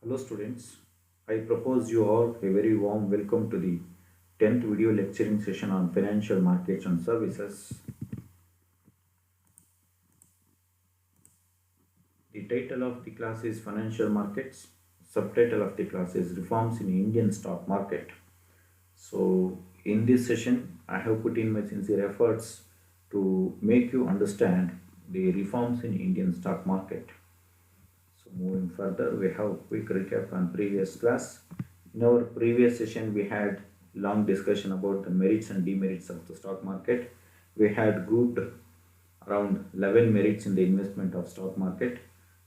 Hello students, I propose you all a very warm welcome to the 10th video lecturing session on financial markets and services. The title of the class is Financial Markets. Subtitle of the class is Reforms in Indian Stock Market. So in this session, I have put in my sincere efforts to make you understand the reforms in Indian stock market. So moving further, we have a quick recap on previous class. In our previous session, we had long discussion about the merits and demerits of the stock market. We had grouped around 11 merits in the investment of stock market,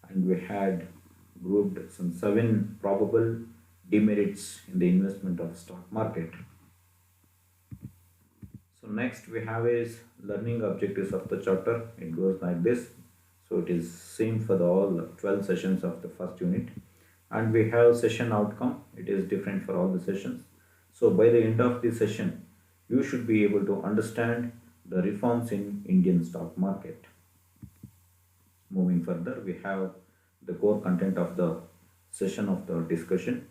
and we had grouped some 7 probable demerits in the investment of stock market. So next we have is learning objectives of the chapter. It goes like this. So it is same for the all 12 sessions of the first unit, and we have session outcome. It is different for all the sessions. So by the end of the session, you should be able to understand the reforms in Indian stock market. Moving further, we have the core content of the session of the discussion.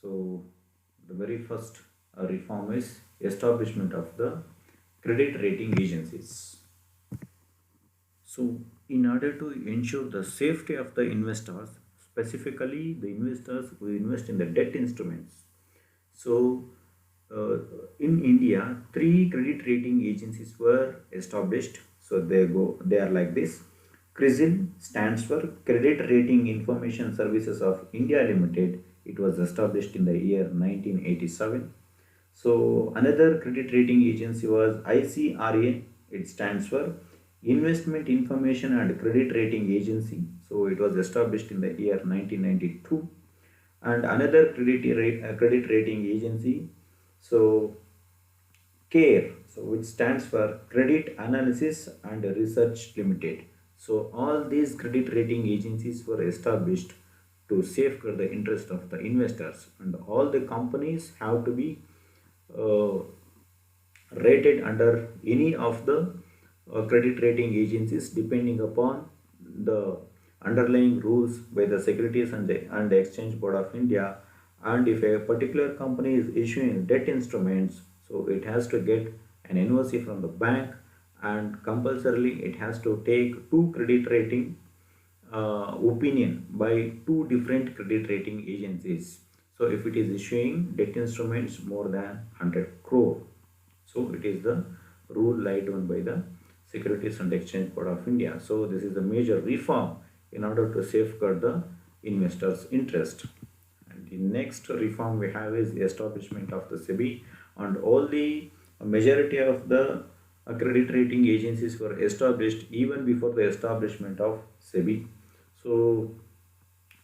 So the very first reform is establishment of the credit rating agencies. So in order to ensure the safety of the investors, specifically the investors who invest in the debt instruments, so uh, in India, 3 credit rating agencies were established. So they are like this. CRISIL stands for Credit Rating Information Services of India Limited. It was established in the year 1987. So another credit rating agency was ICRA. It stands for Investment Information and Credit Rating Agency. So it was established in the year 1992. And another credit rating agency, so CARE, so which stands for Credit Analysis and Research Limited. So all these credit rating agencies were established to safeguard the interest of the investors, and all the companies have to be uh, rated under any of the credit rating agencies depending upon the underlying rules by the Securities and Exchange Board of India. And if a particular company is issuing debt instruments, so it has to get an NOC from the bank, and compulsorily it has to take 2 credit rating opinion by 2 different credit rating agencies. So if it is issuing debt instruments more than 100 crore, so it is the rule laid down by the Securities and Exchange Board of India. So this is the major reform in order to safeguard the investors' interest. And the next reform we have is the establishment of the SEBI, and all the majority of the credit rating agencies were established even before the establishment of SEBI. So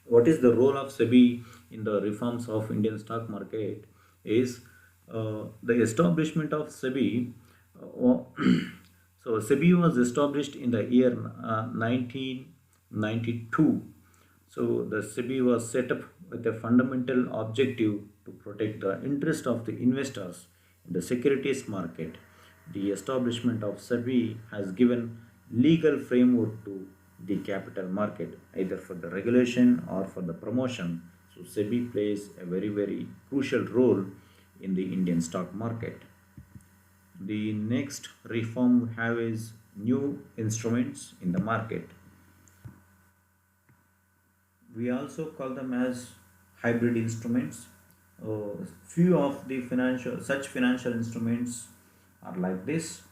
what is the role of SEBI in the reforms of Indian stock market is the establishment of SEBI. So SEBI was established in the year 1992. So the SEBI was set up with a fundamental objective to protect the interest of the investors in the securities market. The establishment of SEBI has given legal framework to the capital market, either for the regulation or for the promotion. So SEBI plays a very crucial role in the Indian stock market. The next reform we have is new instruments in the market. We also call them as hybrid instruments. Few of the financial instruments are like this.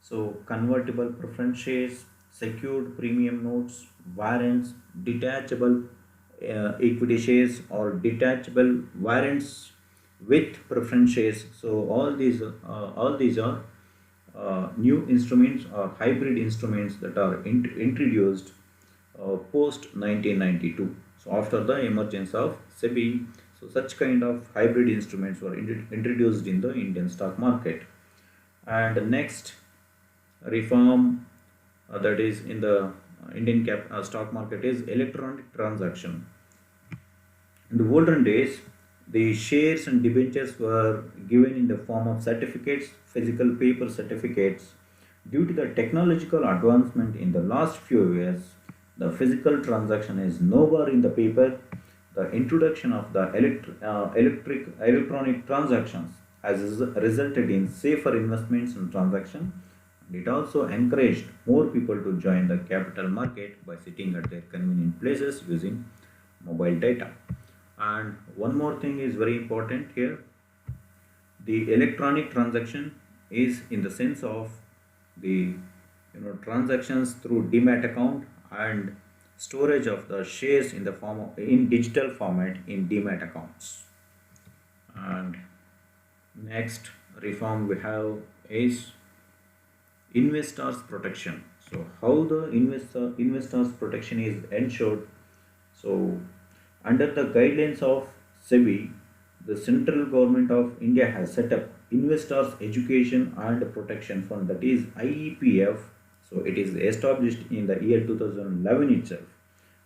So convertible preference shares, secured premium notes, warrants, detachable equity shares, or detachable warrants with preference shares. So all these are new instruments or hybrid instruments that are introduced post 1992. So after the emergence of SEBI, so such kind of hybrid instruments were introduced in the Indian stock market. And next reform that is in the Indian stock market is electronic transaction. In the olden days, the shares and debentures were given in the form of certificates, physical paper certificates. Due to the technological advancement in the last few years, the physical transaction is nowhere in the paper. The introduction of the electronic transactions has resulted in safer investments and transactions. And it also encouraged more people to join the capital market by sitting at their convenient places using mobile data. And one more thing is very important here. The electronic transaction is in the sense of the transactions through demat account and storage of the shares in the form of in digital format in demat accounts. And next reform we have is investors protection. So how the investors protection is ensured? So under the guidelines of SEBI, the central government of India has set up investors education and protection fund, that is IEPF. So it is established in the year 2011 itself.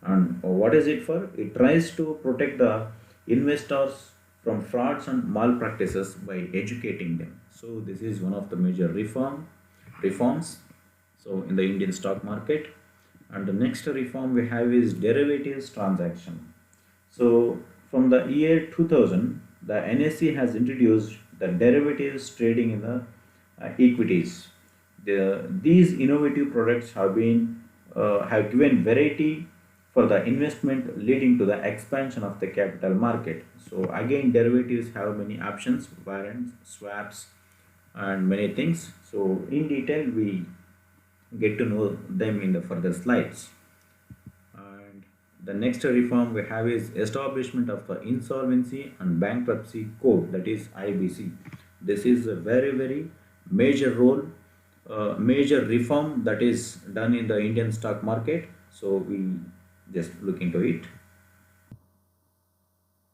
And what is it for? It tries to protect the investors from frauds and malpractices by educating them. So this is one of the major reforms. So in the Indian stock market, and the next reform we have is derivatives transaction. So from the year 2000, the NSE has introduced the derivatives trading in the equities. These innovative products have given variety for the investment, leading to the expansion of the capital market. So again, derivatives have many options, warrants, swaps, and many things. So in detail, we get to know them in the further slides. And the next reform we have is establishment of the insolvency and bankruptcy code, that is IBC. This is a very major role, major reform that is done in the Indian stock market. So we just look into it.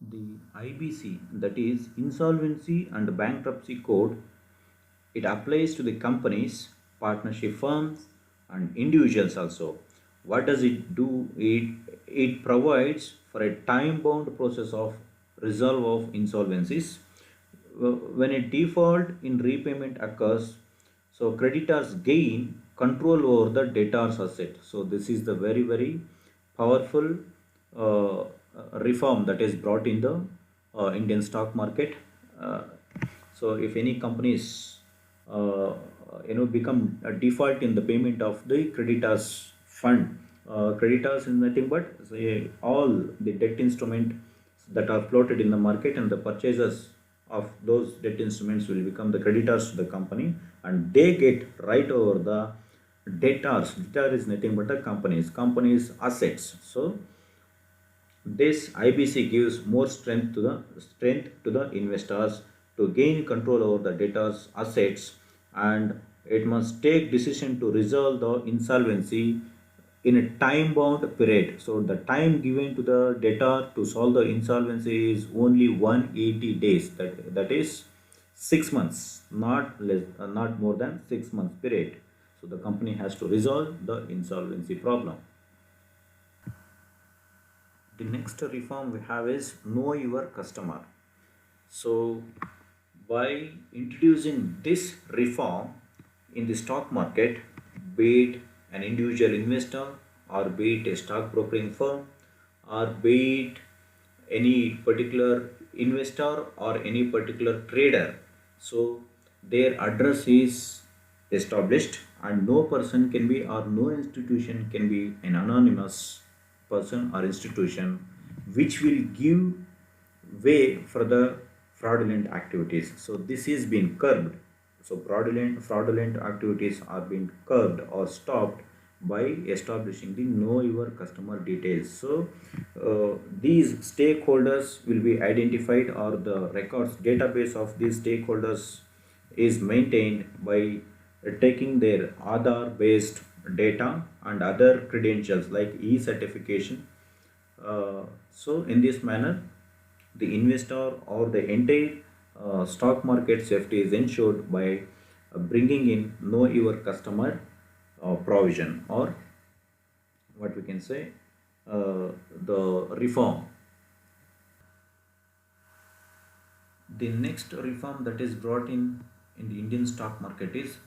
The IBC, that is insolvency and bankruptcy code, it applies to the companies, partnership firms, and individuals also. What does it do? It provides for a time-bound process of resolve of insolvencies. When a default in repayment occurs, so creditors gain control over the debtor's asset. So this is the very powerful uh, reform that is brought in the Indian stock market. Uh, so if any companies become a default in the payment of the creditors fund, creditors is nothing but say all the debt instrument that are floated in the market, and the purchasers of those debt instruments will become the creditors to the company, and they get right over the debtors. Debtor is nothing but the company's assets. So this IBC gives more strength to the investors to gain control over the debtor's assets, and it must take decision to resolve the insolvency in a time bound period. So the time given to the debtor to solve the insolvency is only 180 days. That is 6 months, not more than 6 months period. So the company has to resolve the insolvency problem. The next reform we have is know your customer. So by introducing this reform in the stock market, be it an individual investor, or be it a stock brokering firm, or be it any particular investor or any particular trader, so their address is established, and no person can be, or no institution can be an anonymous person or institution which will give way for the fraudulent activities. So this is being curbed. So fraudulent activities are being curbed or stopped by establishing the know your customer details. So these stakeholders will be identified, or the records database of these stakeholders is maintained by taking their Aadhaar based data and other credentials like e-certification. So in this manner, the investor or the entire stock market safety is ensured by bringing in know your customer provision, or what we can say, the reform. The next reform that is brought in the Indian stock market is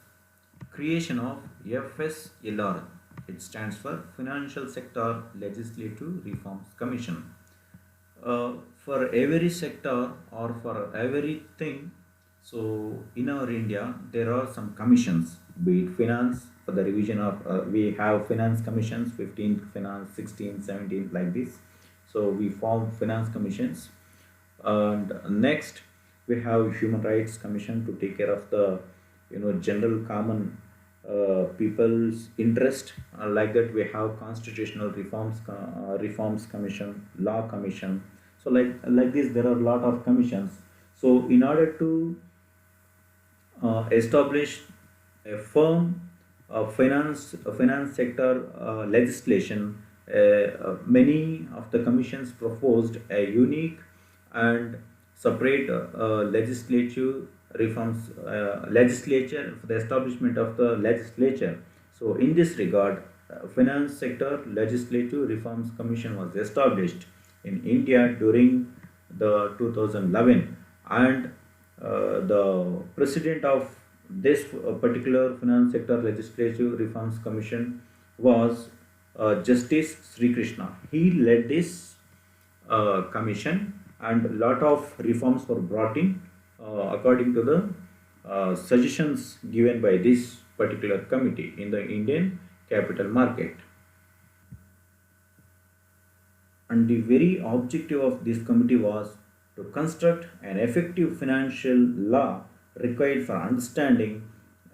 creation of FSLR. It stands for Financial Sector Legislative Reforms Commission. for every sector or for everything, so in our India there are some commissions, be it finance. For the revision of we have finance commissions, 15th finance, 16th, 17th, like this. So we form finance commissions. And next we have human rights commission to take care of the general common people's interest. Like that we have constitutional reforms commission, law commission. So like this there are a lot of commissions. So in order to establish a firm finance sector legislation. Many of the commissions proposed a unique and separate legislature for the establishment of the legislature. So in this regard, finance sector legislative reforms commission was established in India during the 2011. And the president of this particular finance sector legislative reforms commission was Justice Sri Krishna. He led this commission, and a lot of reforms were brought in according to the suggestions given by this particular committee in the Indian capital market. And the very objective of this committee was to construct an effective financial law required for understanding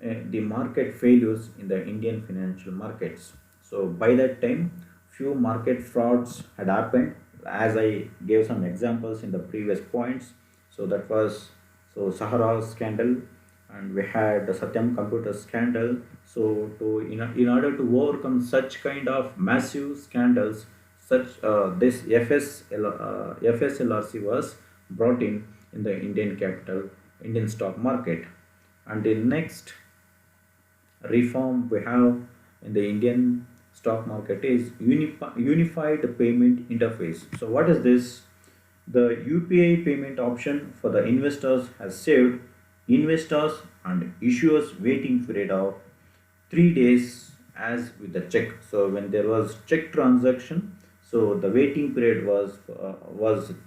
the market failures in the Indian financial markets. So by that time, few market frauds had happened, as I gave some examples in the previous points. So that was Sahara scandal, and we had the Satyam computer scandal. So in order to overcome such kind of massive scandals, such this FSLRC was brought in the Indian stock market. And the next reform we have in the Indian stock market is unified payment interface. So what is this? The UPI payment option for the investors has saved investors and issuers waiting period of 3 days as with the check. So when there was check transaction, so the waiting period was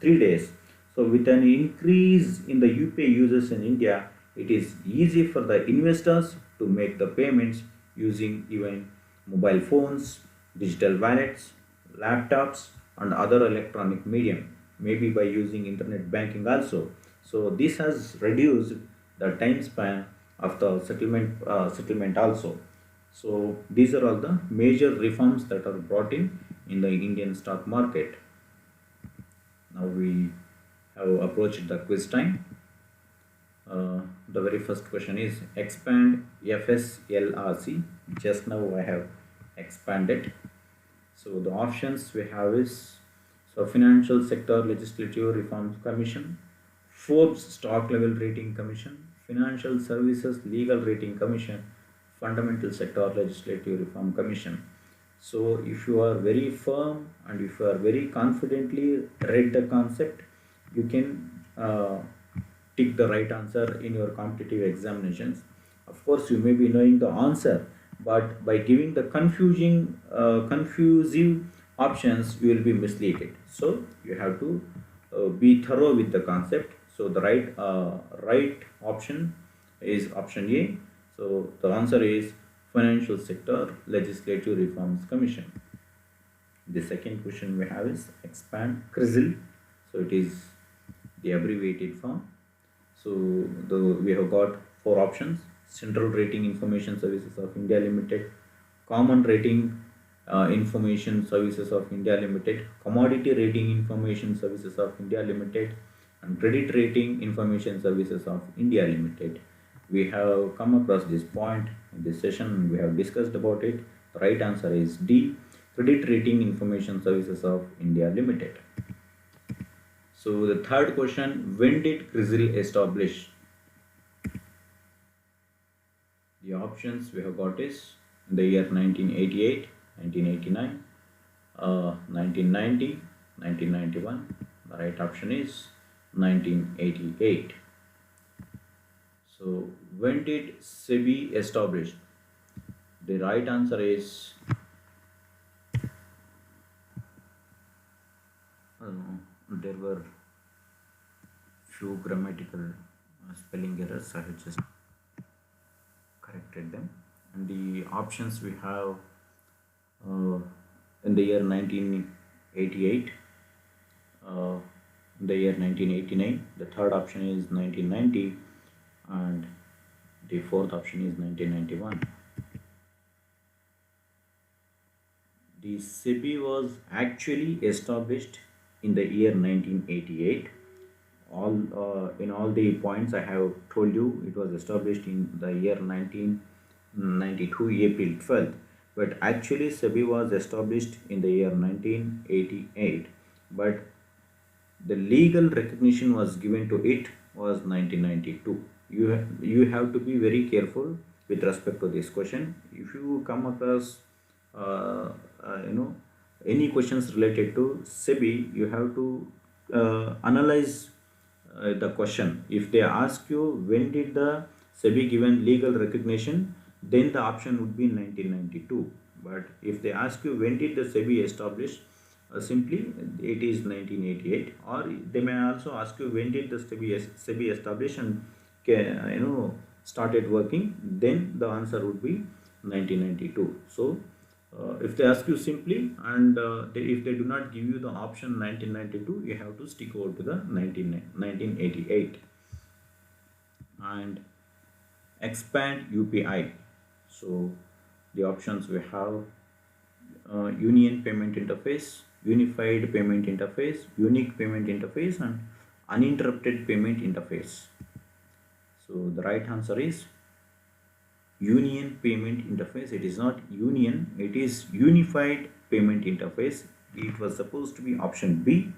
3 days. So with an increase in the UPI users in India, it is easy for the investors to make the payments using even mobile phones, digital wallets, laptops, and other electronic medium, maybe by using internet banking also. So this has reduced the time span of the settlement also. So these are all the major reforms that are brought in the Indian stock market. Now we have approached the quiz time. The very first question is expand FSLRC. Just now I have expanded. So the options we have is Financial Sector Legislative Reforms Commission, Forbes Stock Level Rating Commission, Financial Services Legal Rating Commission, Fundamental Sector Legislative Reform Commission. So if you are very firm and if you are very confidently read the concept, you can tick the right answer in your competitive examinations. Of course, you may be knowing the answer, but by giving the confusive options, you will be misled. So you have to be thorough with the concept. So the right option is option A. So the answer is Financial Sector Legislative Reforms Commission. The second question we have is expand CRISIL. So it is the abbreviated form. So we have got four options: Central Rating Information Services of India Limited, Common Rating Information Services of India Limited, Commodity Rating Information Services of India Limited, and Credit Rating Information Services of India Limited. We have come across this point in this session. We have discussed about it. The right answer is D, Credit Rating Information Services of India Limited. So the third question, when did CRISIL establish? The options we have got is in the year 1988, 1989, 1990, 1991. The right option is 1988. So when did SEBI establish? The right answer is there were few grammatical spelling errors. I have just corrected them. And the options we have uh, in the year 1988, uh, in the year 1989, the third option is 1990, and the fourth option is 1991. The SEBI was actually established in the year 1988. All in all the points I have told you, it was established in the year 1992 April 12th, but actually SEBI was established in the year 1988, but the legal recognition was given to it was 1992. You have to be very careful with respect to this question. If you come across uh, you know any questions related to SEBI, you have to analyze the question. If they ask you when did the SEBI given legal recognition, then the option would be 1992. But if they ask you when did the SEBI establish, simply it is 1988. Or they may also ask you when did the SEBI establish and started working, then the answer would be 1992. So if they ask you simply, and if they do not give you the option 1992, you have to stick over to the 1988. And expand UPI. So the options we have Union Payment Interface, Unified Payment Interface, Unique Payment Interface, and Uninterrupted Payment Interface. So the right answer is Union Payment Interface. It is not Union, it is Unified Payment Interface. It was supposed to be option B.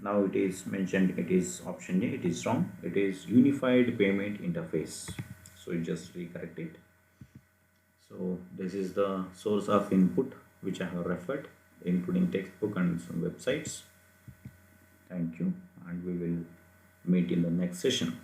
Now it is mentioned it is option A. It is wrong. It is Unified Payment Interface. So you just recorrect it. So this is the source of input which I have referred, including textbook and some websites. Thank you, and we will meet in the next session.